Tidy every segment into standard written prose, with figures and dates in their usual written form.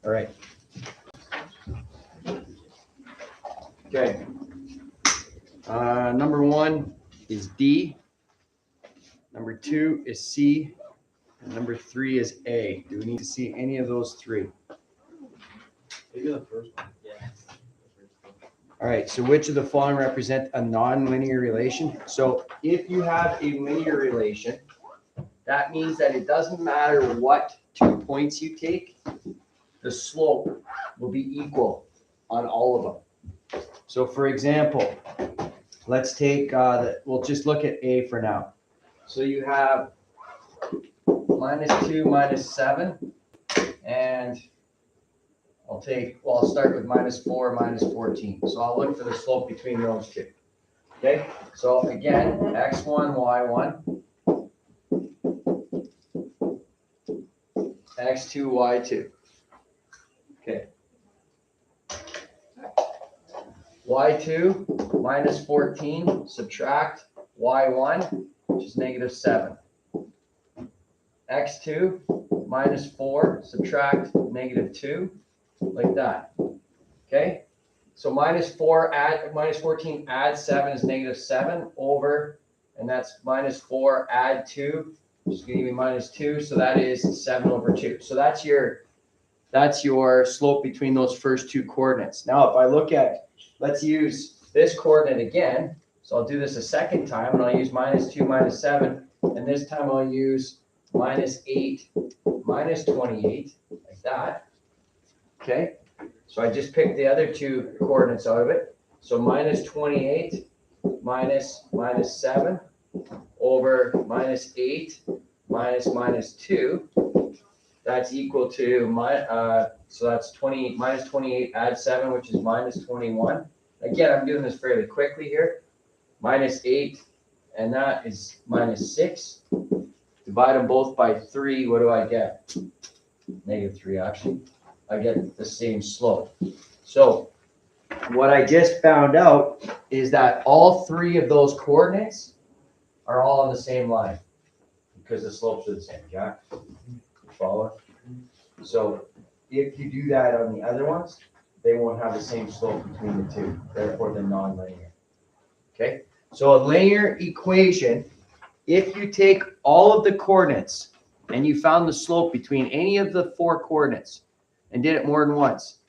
All right. Okay. Number 1 is D. Number 2 is C. And number 3 is A. Do we need to see any of those 3? Maybe the first one. Yeah. All right, so which of the following represent a nonlinear relation? So if you have a linear relation, that means that it doesn't matter what 2 points you take, the slope will be equal on all of them. So for example, let's take, we'll just look at A for now. So you have -2, -7, and I'll start with -4, -14. So I'll look for the slope between those two. Okay, so again, x1, y1, x2, y2. Okay. y2 -14, subtract y1, which is -7. x2 -4, subtract -2, like that. Okay? So -14 add 7 is -7 over, and that's -4 add 2, which is going to give me -2, so that is 7 over 2. So that's your slope between those first 2 coordinates. Now, if I look at, let's use this coordinate again. So I'll do this a second time, and I'll use -2, -7, and this time I'll use -8, -28, like that. Okay, so I just picked the other 2 coordinates out of it. So -28 minus -7 over -8 minus -2. That's equal to so that's 28 minus 28 add 7, which is -21. Again, I'm doing this fairly quickly here. -8, and that is -6. Divide them both by 3. What do I get? -3, actually. I get the same slope. So what I just found out is that all 3 of those coordinates are all on the same line because the slopes are the same. Yeah, follow? So if you do that on the other ones, they won't have the same slope between the 2. Therefore, they're nonlinear. Okay. So a linear equation, if you take all of the coordinates and you found the slope between any of the 4 coordinates and did it more than once,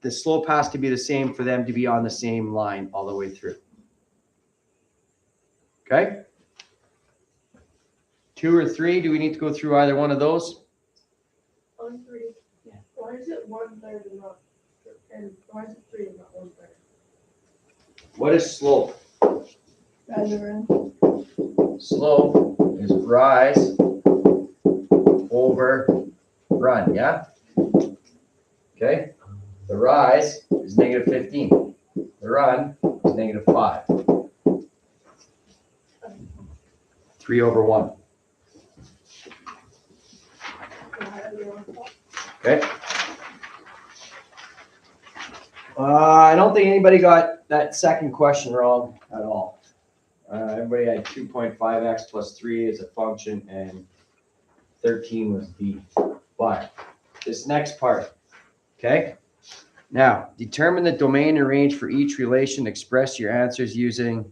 the slope has to be the same for them to be on the same line all the way through. Okay? 2 or 3, do we need to go through either one of those? On 3. Yeah. Why is it 1/3 and why is it 3 and not 1/3? What is slope? Slope is rise over run, yeah? Okay? The rise is -15. The run is -5. 3 over 1. Okay? I don't think anybody got that second question wrong at all. Everybody had 2.5x plus 3 as a function, and 13 was b. But this next part, okay? Now, determine the domain and range for each relation. Express your answers using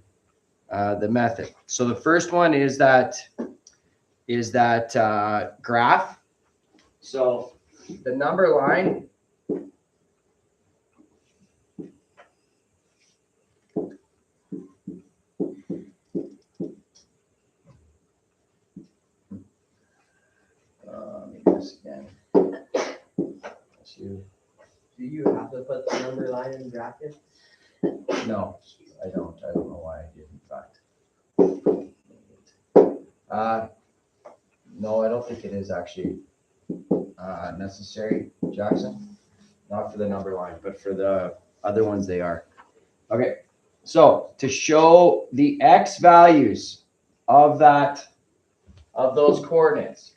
the method. So the first one is that graph. So the number line again. Do you have to put the number line in bracket? No, I don't. I don't know why I did, in fact. No, I don't think it is actually necessary, Jackson. Not for the number line, but for the other ones they are. Okay, so to show the x values of those coordinates,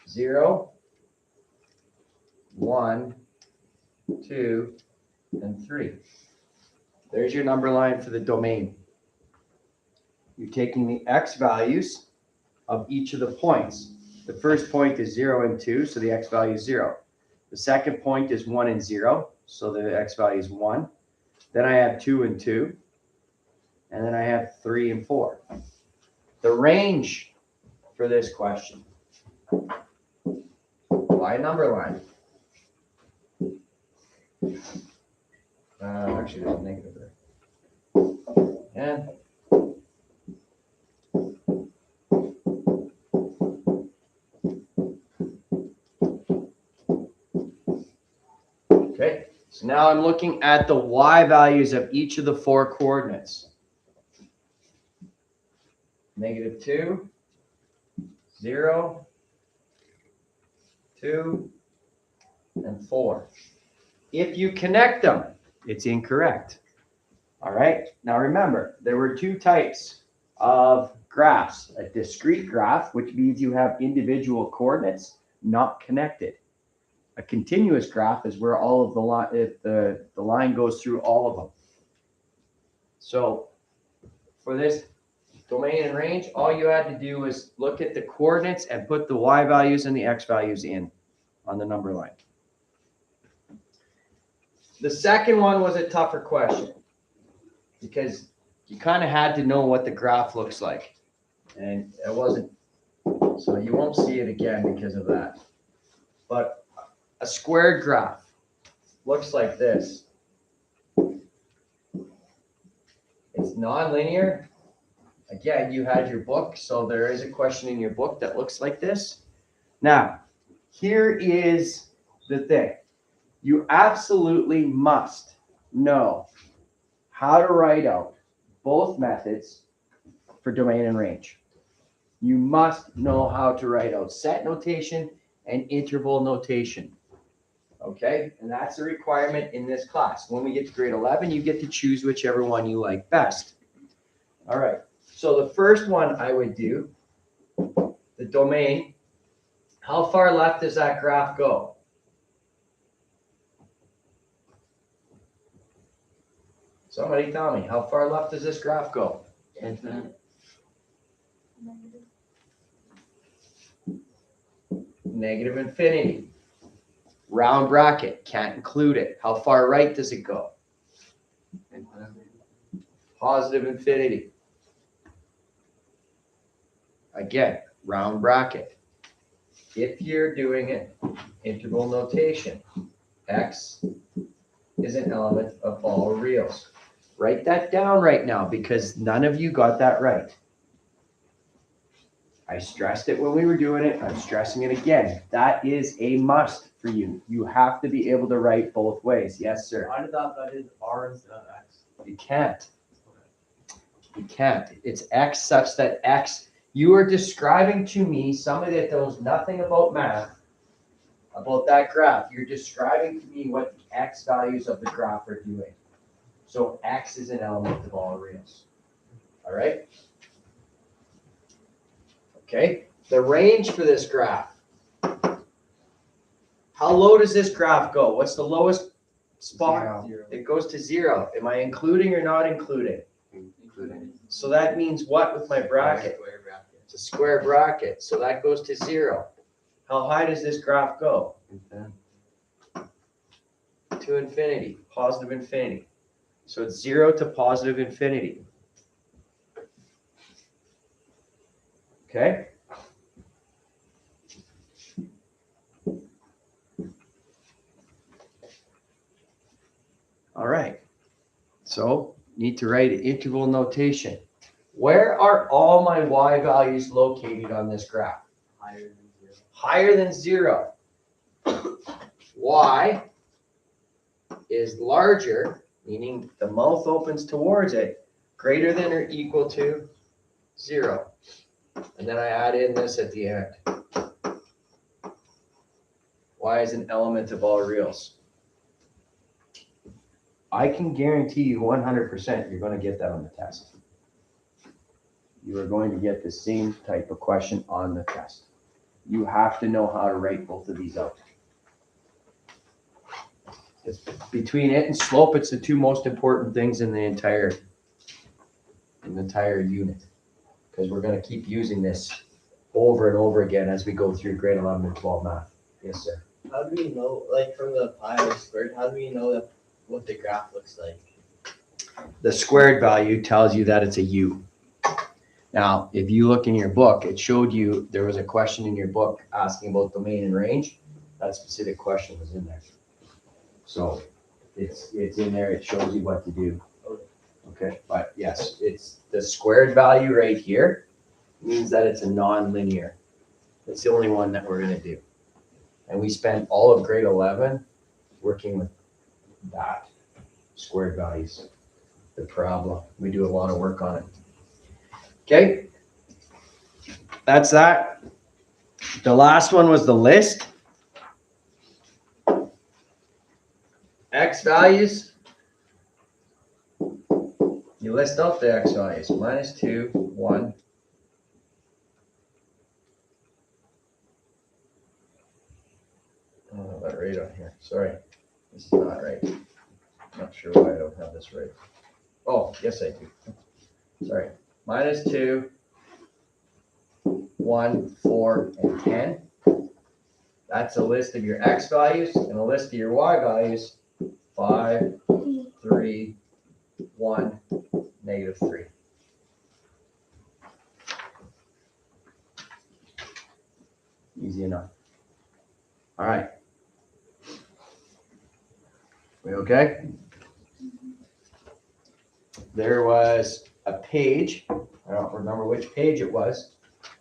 0, 1, 2, and 3. There's your number line for the domain. You're taking the x values of each of the points. The first point is 0 and 2, so the x value is 0. The second point is 1 and 0, so the x value is 1. Then I have 2 and 2. And then I have 3 and 4. The range for this question. Why number line? Actually, there's a negative there. And okay, so now I'm looking at the y values of each of the 4 coordinates. -2, 0, 2, and 4. If you connect them, it's incorrect. All right, now remember, there were 2 types of graphs. A discrete graph, which means you have individual coordinates not connected. A continuous graph is where all of the line, the line goes through all of them. So for this domain and range, all you had to do was look at the coordinates and put the y values and the x values in on the number line. The second one was a tougher question because you kind of had to know what the graph looks like. And it wasn't, so you won't see it again because of that. But a squared graph looks like this. It's nonlinear. Again, you had your book, so there is a question in your book that looks like this. Now, here is the thing. You absolutely must know how to write out both methods for domain and range. You must know how to write out set notation and interval notation. Okay, and that's a requirement in this class. When we get to grade 11, you get to choose whichever one you like best. All right, so the first one I would do, the domain, how far left does that graph go? Somebody tell me, how far left does this graph go? Infinite. Negative infinity. Round bracket, can't include it. How far right does it go? Infinite. Positive infinity. Again, round bracket. If you're doing it interval notation, x is an element of all reals. Write that down right now because none of you got that right. I stressed it when we were doing it. I'm stressing it again. That is a must for you. You have to be able to write both ways. Yes, sir. Why did that is R instead of X? You can't. You can't. It's x such that x, you are describing to me, somebody that knows nothing about math, about that graph. You're describing to me what the x values of the graph are doing. So x is an element of all reals. All right? Okay, the range for this graph. How low does this graph go? What's the lowest spot? 0. It goes to 0. Am I including or not including? Including. So that means what with my bracket? Square bracket. It's a square bracket, so that goes to 0. How high does this graph go? Infinite. To infinity, positive infinity. So it's 0 to positive infinity. Okay? All right. So need to write an interval notation. Where are all my y values located on this graph? Higher than 0. Higher than 0. Y is larger, meaning the mouth opens towards it, greater than or equal to 0. And then I add in this at the end. Y is an element of all reals. I can guarantee you 100% you're going to get that on the test. You are going to get the same type of question on the test. You have to know how to write both of these out. It's between it and slope, it's the 2 most important things in the entire unit. Because we're going to keep using this over and over again as we go through grade 11 and 12 math. Yes, sir. How do we know, like from the pi or squared, how do we know that what the graph looks like? The squared value tells you that it's a u. Now, if you look in your book, it showed you there was a question in your book asking about domain and range. That specific question was in there. So it's in there. It shows you what to do. Okay, but yes, it's the squared value right here means that it's a non-linear. It's the only one that we're going to do. And we spent all of grade 11 working with that squared values, the parabola. We do a lot of work on it. Okay, that's that. The last one was the list. X values. You list out the X values. -2, 1. I don't have that right on here. Sorry. This is not right. Not sure why I don't have this right. Oh, yes, I do. Sorry. -2, 1, 4, and 10. That's a list of your X values, and a list of your Y values. 5, 3, 1, -3. Easy enough. All right. We okay? There was a page, I don't remember which page it was,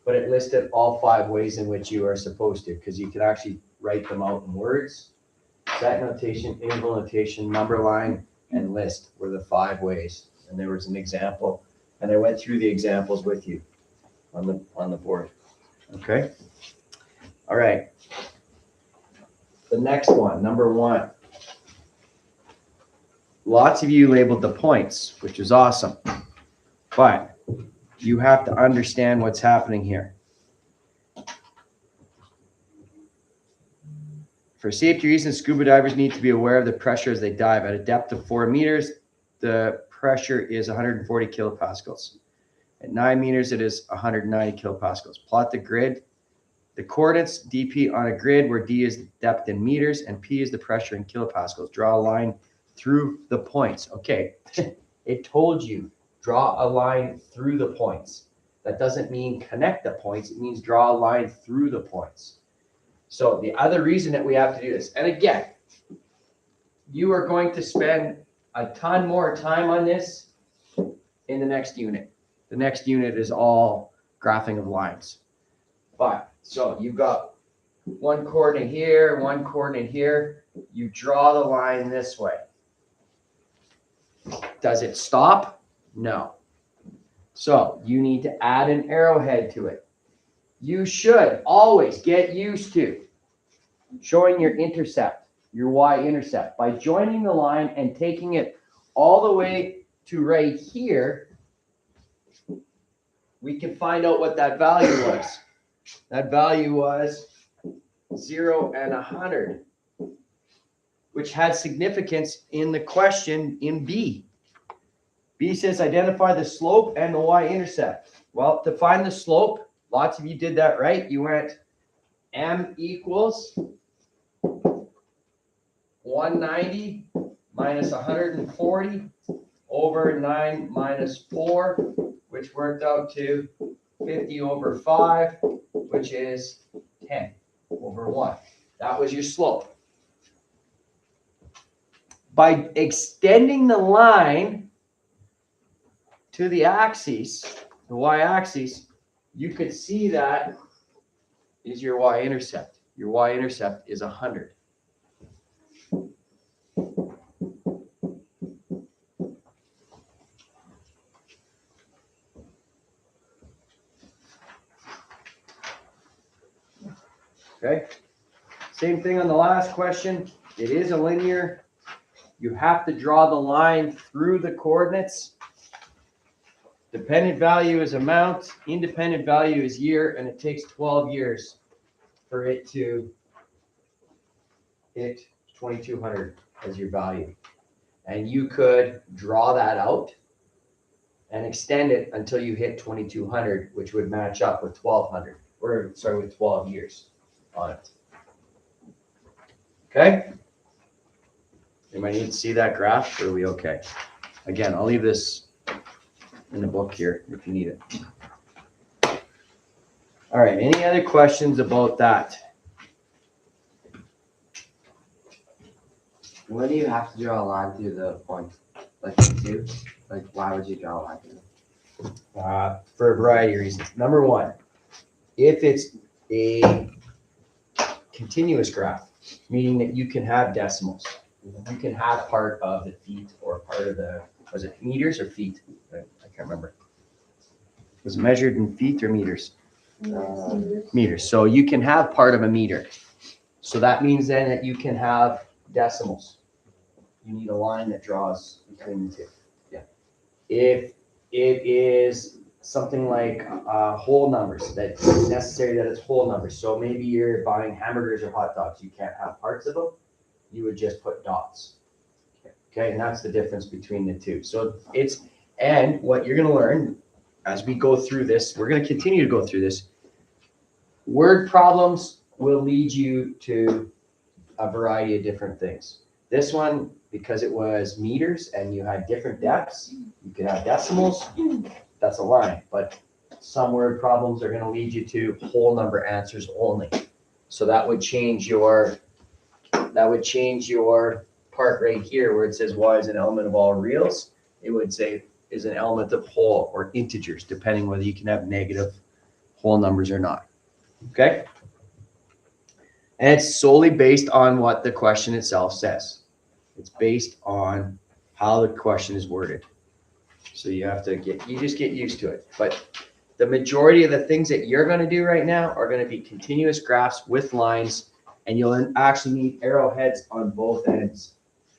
but it listed all 5 ways in which you are supposed to, because you can actually write them out in words. Set notation, interval notation, number line, and list were the 5 ways. And there was an example, and I went through the examples with you on the board. Okay? All right. The next one, number 1. Lots of you labeled the points, which is awesome. But you have to understand what's happening here. For safety reasons, scuba divers need to be aware of the pressure as they dive. At a depth of 4 meters, the pressure is 140 kilopascals. At 9 meters, it is 190 kilopascals. Plot the grid, the coordinates dp on a grid where d is the depth in meters and p is the pressure in kilopascals. Draw a line through the points. Okay, it told you, draw a line through the points. That doesn't mean connect the points. It means draw a line through the points. So the other reason that we have to do this, and again, you are going to spend a ton more time on this in the next unit. The next unit is all graphing of lines. But, so you've got one coordinate here, one coordinate here. You draw the line this way. Does it stop? No. So you need to add an arrowhead to it. You should always get used to showing your intercept, your y-intercept, by joining the line and taking it all the way to right here. We can find out what that value was. That value was 0 and 100, which had significance in the question in B. B says identify the slope and the y-intercept. Well, to find the slope, lots of you did that right. You went m equals 190 minus 140 over 9 minus 4, which worked out to 50 over 5, which is 10 over 1. That was your slope. By extending the line to the axis, the y-axis, you could see that is your y-intercept. Your y-intercept is 100. Okay. Same thing on the last question. It is a linear. You have to draw the line through the coordinates. Dependent value is amount, independent value is year, and it takes 12 years for it to hit 2200 as your value. And you could draw that out and extend it until you hit 2200, which would match up with 1200. We're starting with 12 years on it. Okay? Anybody need to see that graph, or are we okay? Again, I'll leave this in the book here if you need it. All right, any other questions about that? What do you have to draw a line through the point? Like the two? Like, why would you draw a line through them? For a variety of reasons. Number one, if it's a continuous graph, meaning that you can have decimals, you can have part of the feet or part of the, was it meters or feet? I can't remember. Was it measured in feet or meters? Meters. So you can have part of a meter. So that means then that you can have decimals. You need a line that draws between the two. Yeah. If it is something like whole numbers, that it's necessary that it's whole numbers. So maybe you're buying hamburgers or hot dogs. You can't have parts of them. You would just put dots. Okay, and that's the difference between the two. So it's, and what you're going to learn as we go through this, we're going to continue to go through this. Word problems will lead you to a variety of different things. This one, because it was meters and you had different depths, you could have decimals, that's a line. But some word problems are going to lead you to whole number answers only. So that would change your part right here where it says y is an element of all reals. It would say is an element of whole or integers, depending whether you can have negative whole numbers or not. Okay? And it's solely based on what the question itself says. It's based on how the question is worded. So you have to just get used to it. But the majority of the things that you're going to do right now are going to be continuous graphs with lines, and you'll actually need arrowheads on both ends.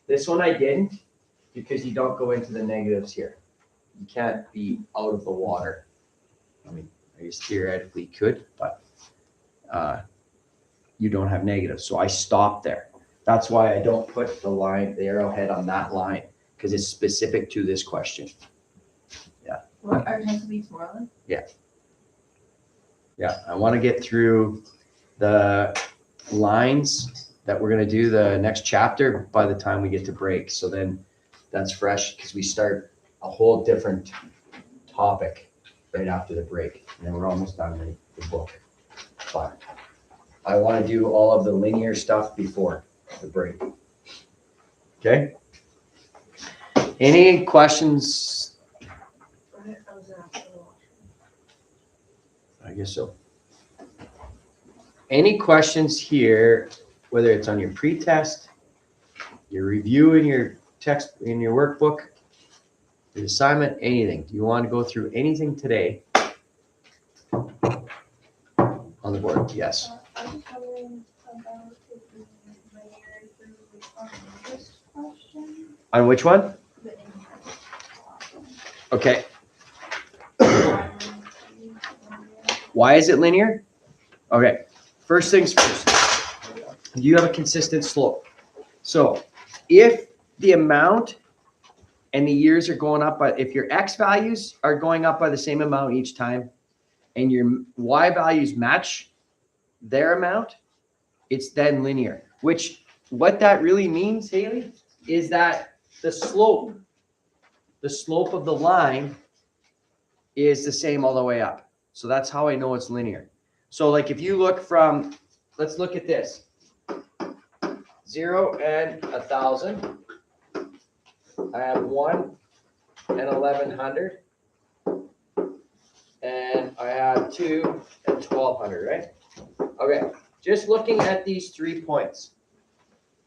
This one I didn't, because you don't go into the negatives here. You can't be out of the water. I mean, I guess theoretically could, but you don't have negatives. So I stopped there. That's why I don't put the line, the arrowhead on that line, because it's specific to this question. Yeah. What, our test will be tomorrow then? Yeah, I want to get through the lines that we're going to do the next chapter by the time we get to break. So then that's fresh because we start a whole different topic right after the break. And then we're almost done the book. But I want to do all of the linear stuff before the break. Okay? Any questions? I guess so. Any questions here, whether it's on your pre-test, your review in your text, in your workbook, the assignment, anything? Do you want to go through anything today on the board? Yes. I was wondering about if we layer through on this question. On which one? The index. Okay. Why is it linear? Okay. First things first. You have a consistent slope. So if the amount and the years are going up, but if your X values are going up by the same amount each time and your Y values match their amount, it's then linear, which what that really means, Haley, is that the slope of the line is the same all the way up. So that's how I know it's linear. So like if you look from, let's look at this. 0 and 1,000. I have 1 and 1,100. And I have 2 and 1,200, right? Okay, just looking at these 3 points.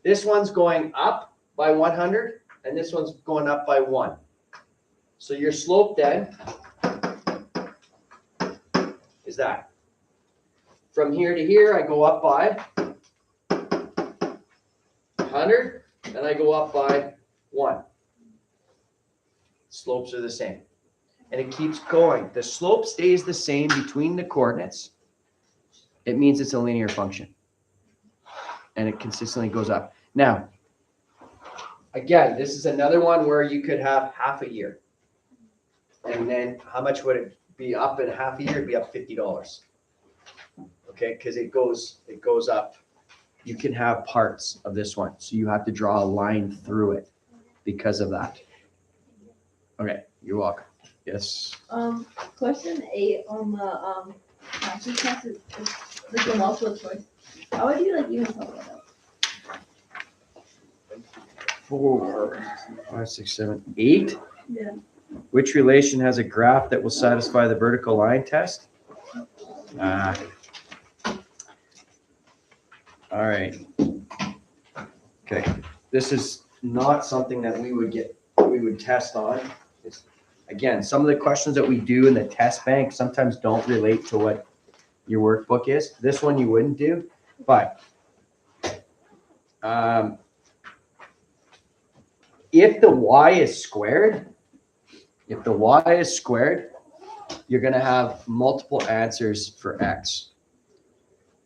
This one's going up by 100, and this one's going up by 1. So your slope then is that. From here to here, I go up by 100, and I go up by 1. Slopes are the same. And it keeps going. The slope stays the same between the coordinates. It means it's a linear function. And it consistently goes up. Now, again, this is another one where you could have half a year. And then how much would it be up in half a year? It'd be up $50. okay? Because it goes up. You can have parts of this one, so you have to draw a line through it because of that. Okay, you're welcome. Yes. Question 8 on the passing test is like the multiple choice. How would you like even tell that out? 4, 5, 6, 7, 8. Yeah. Which relation has a graph that will satisfy the vertical line test? All right. Okay. This is not something that we would test on. Again, some of the questions that we do in the test bank sometimes don't relate to what your workbook is. This one you wouldn't do, but if the y is squared, you're going to have multiple answers for x.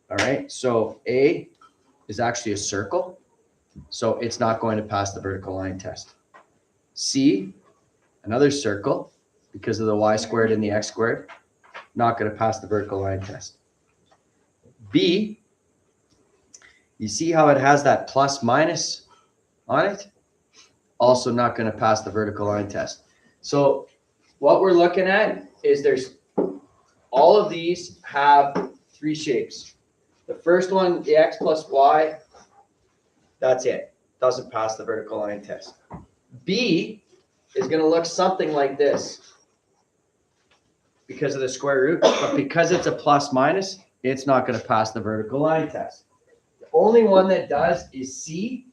All right, so A is actually a circle, so it's not going to pass the vertical line test. C, another circle, because of the y squared and the x squared, not going to pass the vertical line test. B, you see how it has that plus minus on it? Also not going to pass the vertical line test. So what we're looking at is all of these have 3 shapes. The first one, the x plus y, that's it. Doesn't pass the vertical line test. B is going to look something like this because of the square root, but because it's a plus minus, it's not going to pass the vertical line test. The only one that does is C,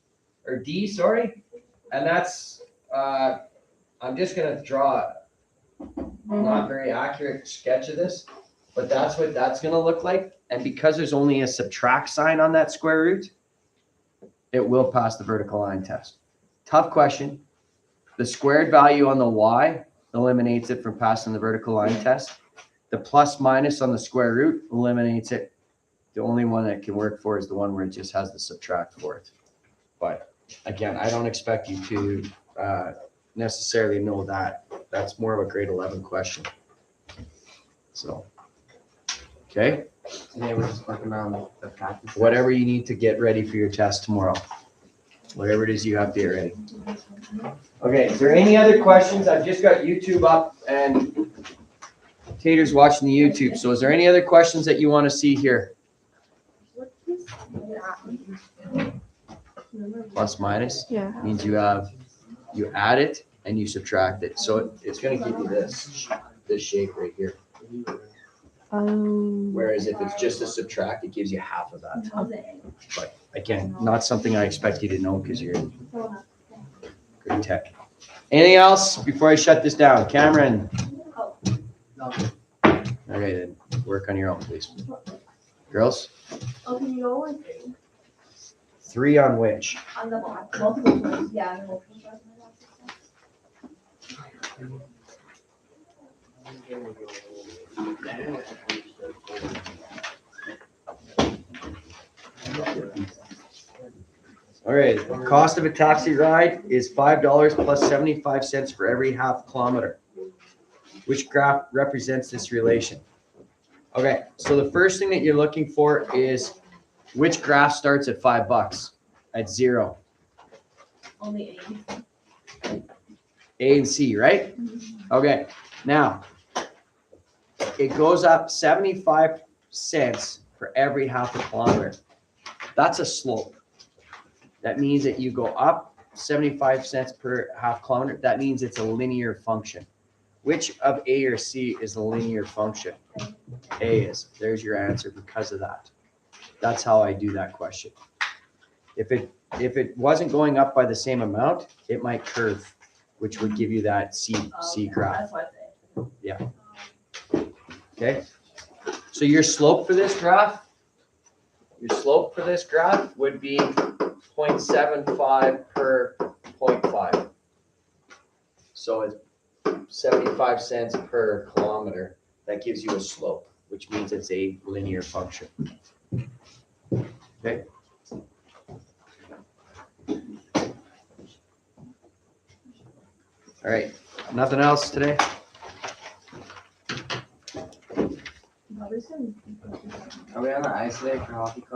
or D, sorry, and that's, I'm just going to draw not very accurate sketch of this, but that's what that's going to look like. And because there's only a subtract sign on that square root, it will pass the vertical line test. Tough question. The squared value on the y eliminates it from passing the vertical line test. The plus minus on the square root eliminates it. The only one that can work for is the one where it just has the subtract for it. But again, I don't expect you to necessarily know that. That's more of a grade 11 question. So, okay. Today we're just working on the practice. Whatever you need to get ready for your test tomorrow. Whatever it is you have to get ready. Okay, is there any other questions? I've just got YouTube up and Tater's watching the YouTube. So is there any other questions that you want to see here? Plus minus? Yeah. Means you add it and you subtract it. So it's going to give you this shape right here. Whereas if it's just a subtract, it gives you half of that. But again, not something I expect you to know because you're good tech. Anything else before I shut this down? Cameron? Okay, then work on your own, please. Girls? Oh, can you go with 3? 3 on which? On the multiple choice, yeah, the multiple choice. All right, cost of a taxi ride is $5 plus 75 cents for every half kilometer. Which graph represents this relation? Okay, so the first thing that you're looking for is which graph starts at $5 at 0? Only 8. A and C, right? Okay, now it goes up 75 cents for every half a kilometer. That's a slope. That means that you go up 75 cents per half kilometer. That means it's a linear function. Which of A or C is the linear function? A is. There's your answer because of that. That's how I do that question. If it wasn't going up by the same amount, it might curve, which would give you that C graph. That's why it's 8. Yeah. Okay. So your slope for this graph would be 0.75 per 0.5. So it's 75 cents per kilometer. That gives you a slope, which means it's a linear function. Okay. All right. Nothing else today? Probably soon. Are we on the ice today for hockey club?